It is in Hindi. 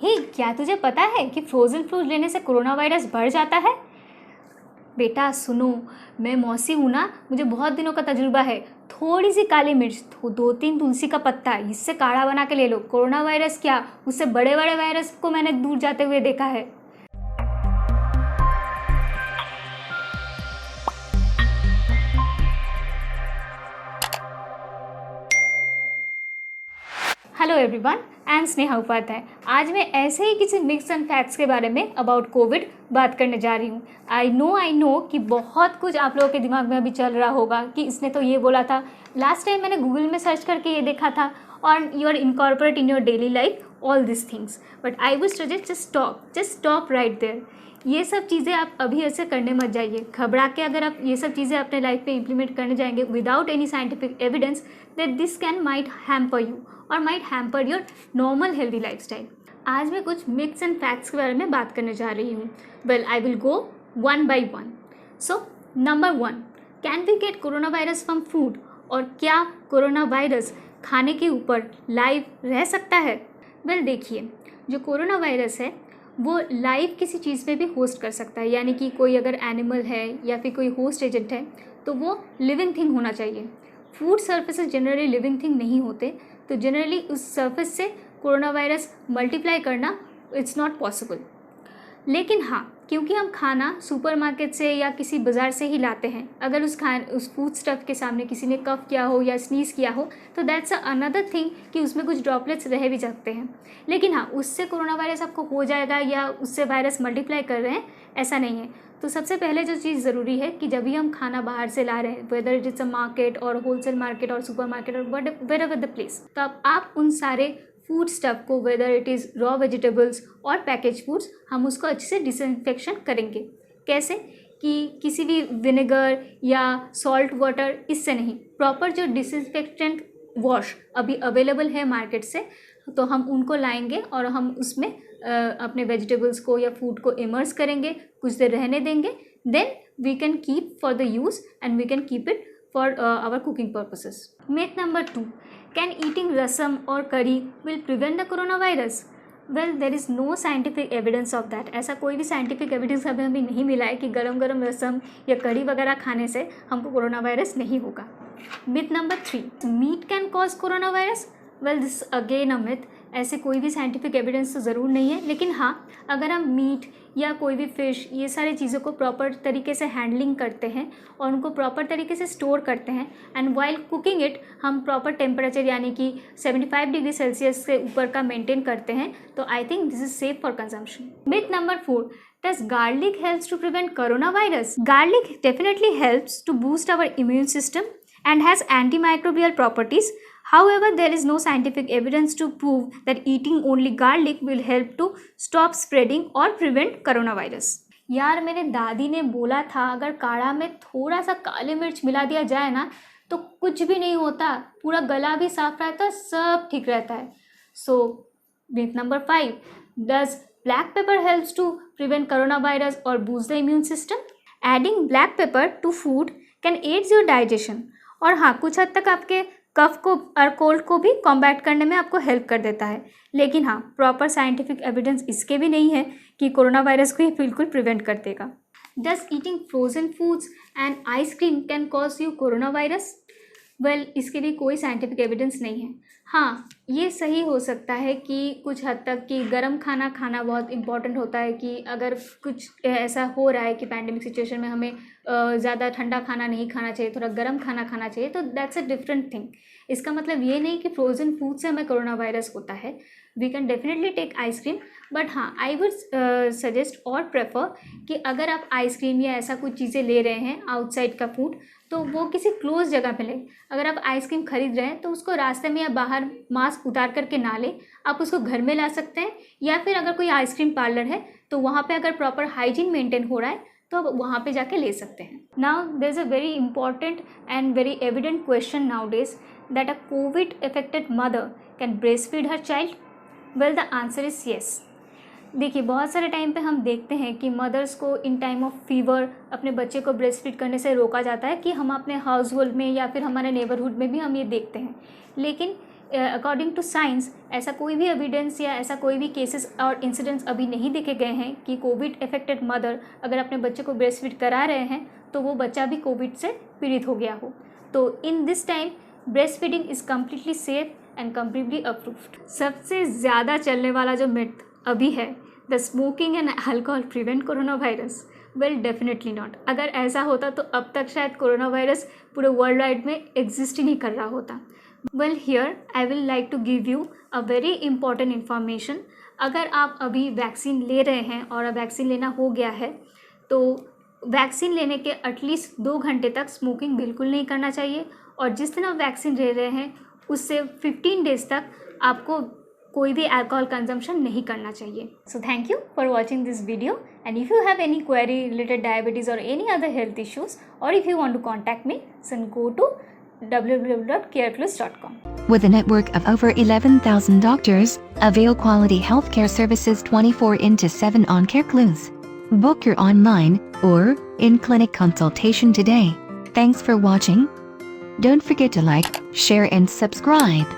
हे, क्या तुझे पता है कि फ्रोज़न फ्रूट लेने से कोरोना वायरस बढ़ जाता है? बेटा सुनो, मैं मौसी हूँ ना, मुझे बहुत दिनों का तजुर्बा है। थोड़ी सी काली मिर्च, 2-3 तुलसी का पत्ता, इससे काढ़ा बना के ले लो। कोरोना वायरस क्या, उससे बड़े बड़े वायरस को मैंने दूर जाते हुए देखा है। Hello everyone, I am Sneha Upadhyay. आज मैं ऐसे ही किसी मिक्स एंड फैक्ट्स के बारे में अबाउट कोविड बात करने जा रही हूँ। आई नो कि बहुत कुछ आप लोगों के दिमाग में अभी चल रहा होगा कि इसने तो ये बोला था, लास्ट टाइम मैंने गूगल में सर्च करके ये देखा था, और you are incorporate in your daily life all this things. But I would suggest just stop right there. ये सब चीज़ें आप अभी ऐसे करने मत जाइए। घबरा के अगर आप ये सब चीज़ें अपने लाइफ में इंप्लीमेंट करने जाएंगे without any scientific evidence, that this can might hamper you और might hamper your normal healthy lifestyle. आज मैं कुछ मिथ्स एंड फैक्ट्स के बारे में बात करने जा रही हूँ। Well, I will go one by one. So number 1, can we get corona virus from food? और क्या कोरोना वायरस खाने के ऊपर लाइव रह सकता है? वेल देखिए, जो कोरोना वायरस है वो लाइव किसी चीज़ में भी होस्ट कर सकता है, यानी कि कोई अगर एनिमल है या फिर कोई होस्ट एजेंट है तो वो लिविंग थिंग होना चाहिए। Food surfaces generally living thing नहीं होते, तो जनरली उस सर्फेस से कोरोना वायरस मल्टीप्लाई करना इट्स नॉट पॉसिबल। लेकिन हाँ, क्योंकि हम खाना सुपरमार्केट से या किसी बाज़ार से ही लाते हैं, अगर उस फूड स्टफ़ के सामने किसी ने कफ किया हो या स्नीज़ किया हो तो दैट्स अनदर थिंग कि उसमें कुछ ड्रॉपलेट्स रह भी सकते हैं। लेकिन हाँ, उससे कोरोना वायरस आपको हो जाएगा या उससे वायरस मल्टीप्लाई कर रहे हैं, ऐसा नहीं है। तो सबसे पहले जो चीज़ ज़रूरी है कि जब भी हम खाना बाहर से ला रहे हैं, whether it is a market और होलसेल मार्केट और सुपर मार्केट और वेर एवर द प्लेस, तो अब आप उन सारे फूड स्टफ़ को, whether it is raw vegetables और पैकेज फूड्स, हम उसको अच्छे से डिसइंफेक्शन करेंगे। कैसे? कि किसी भी विनेगर या सॉल्ट वाटर, इससे नहीं, प्रॉपर जो डिसइंफेक्टेंट वॉश अभी अवेलेबल है मार्केट से, तो हम उनको लाएंगे और हम उसमें अपने वेजिटेबल्स को या फूड को इमर्स करेंगे, कुछ देर रहने देंगे, then we can keep for the use and we can keep it for our cooking purposes. Myth number 2, can eating rasam और curry will prevent the corona virus? Well, there is no scientific evidence of that. ऐसा कोई भी साइंटिफिक एविडेंस अभी हमें नहीं मिला है कि गरम गरम रसम या करी वगैरह खाने से हमको कोरोना वायरस नहीं होगा। Myth number 3, meat can cause corona virus? Well, this again a myth. ऐसे कोई भी साइंटिफिक एविडेंस तो ज़रूर नहीं है, लेकिन हाँ, अगर हम मीट या कोई भी फ़िश, ये सारी चीज़ों को प्रॉपर तरीके से हैंडलिंग करते हैं और उनको प्रॉपर तरीके से स्टोर करते हैं, एंड वाइल कुकिंग इट हम प्रॉपर टेम्परेचर यानी कि 75 डिग्री सेल्सियस से ऊपर का मेंटेन करते हैं, तो I think this is safe for consumption. Myth number 4, does garlic helps to prevent coronavirus? Garlic definitely helps to boost our immune system and has antimicrobial properties. However, there is no scientific evidence to prove that eating only garlic will help to stop spreading or prevent coronavirus. यार, मेरे दादी ने बोला था अगर काढ़ा में थोड़ा सा काली मिर्च मिला दिया जाए ना तो कुछ भी नहीं होता, पूरा गला भी साफ रहता है, सब ठीक रहता है। So myth number 5, does black pepper helps to prevent coronavirus or boost the immune system? Adding black pepper to food can aid your digestion. और हाँ, कुछ हद तक आपके कफ को और कोल्ड को भी कॉम्बैट करने में आपको हेल्प कर देता है, लेकिन हाँ, प्रॉपर साइंटिफिक एविडेंस इसके भी नहीं है कि कोरोना वायरस को ये बिल्कुल प्रिवेंट कर देगा। Does eating frozen foods and ice cream can cause you corona virus? Well, इसके लिए कोई साइंटिफिक एविडेंस नहीं है। हाँ, ये सही हो सकता है कि कुछ हद तक कि गर्म खाना खाना बहुत इंपॉर्टेंट होता है, कि अगर कुछ ऐसा हो रहा है कि पैंडेमिक सिचुएशन में हमें ज़्यादा ठंडा खाना नहीं खाना चाहिए, थोड़ा गर्म खाना खाना चाहिए, तो दैट्स अ डिफरेंट थिंग। इसका मतलब ये नहीं कि फ्रोज़न फूड से हमें कोरोना वायरस होता है। We can definitely take ice cream, but हाँ, आई वुड सजेस्ट और प्रेफर कि अगर आप आइसक्रीम या ऐसा कुछ चीज़ें ले रहे हैं आउटसाइड का फूड, तो वो किसी क्लोज जगह पे लें। अगर आप आइसक्रीम खरीद रहे हैं तो उसको रास्ते में या बाहर मास्क उतार करके ना लें, आप उसको घर में ला सकते हैं, या फिर अगर कोई आइसक्रीम पार्लर है तो वहाँ पे अगर प्रॉपर हाइजीन मेंटेन हो रहा है तो आप वहाँ पे जाके ले सकते हैं। Now there is a very important and very evident question nowadays, that a covid affected mother can breast feed her child? Well, the answer is yes. देखिए, बहुत सारे टाइम पे हम देखते हैं कि मदर्स को इन टाइम ऑफ फीवर अपने बच्चे को ब्रेस्ट फीड करने से रोका जाता है, कि हम अपने हाउस होल्ड में या फिर हमारे नेबरहुड में भी हम ये देखते हैं। लेकिन अकॉर्डिंग टू साइंस ऐसा कोई भी एविडेंस या ऐसा कोई भी केसेस और इंसिडेंट्स अभी नहीं देखे गए हैं कि कोविड अफेक्टेड मदर अगर अपने बच्चे को ब्रेस्ट फीड करा रहे हैं तो वो बच्चा भी कोविड से पीड़ित हो गया हो। तो in this time breast feeding is completely safe and completely approved. सबसे ज़्यादा चलने वाला जो मिथ अभी है, the smoking and alcohol prevent corona virus, well definitely not. अगर ऐसा होता तो अब तक शायद कोरोना वायरस पूरे वर्ल्ड वाइड में एग्जिस्ट ही नहीं कर रहा होता। Well here I will like to give you a very important information. अगर आप अभी वैक्सीन ले रहे हैं और वैक्सीन लेना हो गया है तो वैक्सीन लेने के एटलीस्ट 2 घंटे तक स्मोकिंग बिल्कुल नहीं करना चाहिए, और जिस दिन आप वैक्सीन ले रहे हैं उससे 15 डेज तक आपको कोई भी अल्कोहल कंजम्पशन नहीं करना चाहिए। So thank you for watching this video, and if you have any query related diabetes और एनी अदर हेल्थ इश्यूज, और if you want to contact me, then go to www.careclus.com. With a network of over 11,000 doctors, avail quality healthcare services 24/7 on CareClus. Book your online or in-clinic consultation today. Thanks for watching. Don't forget to like, share and subscribe.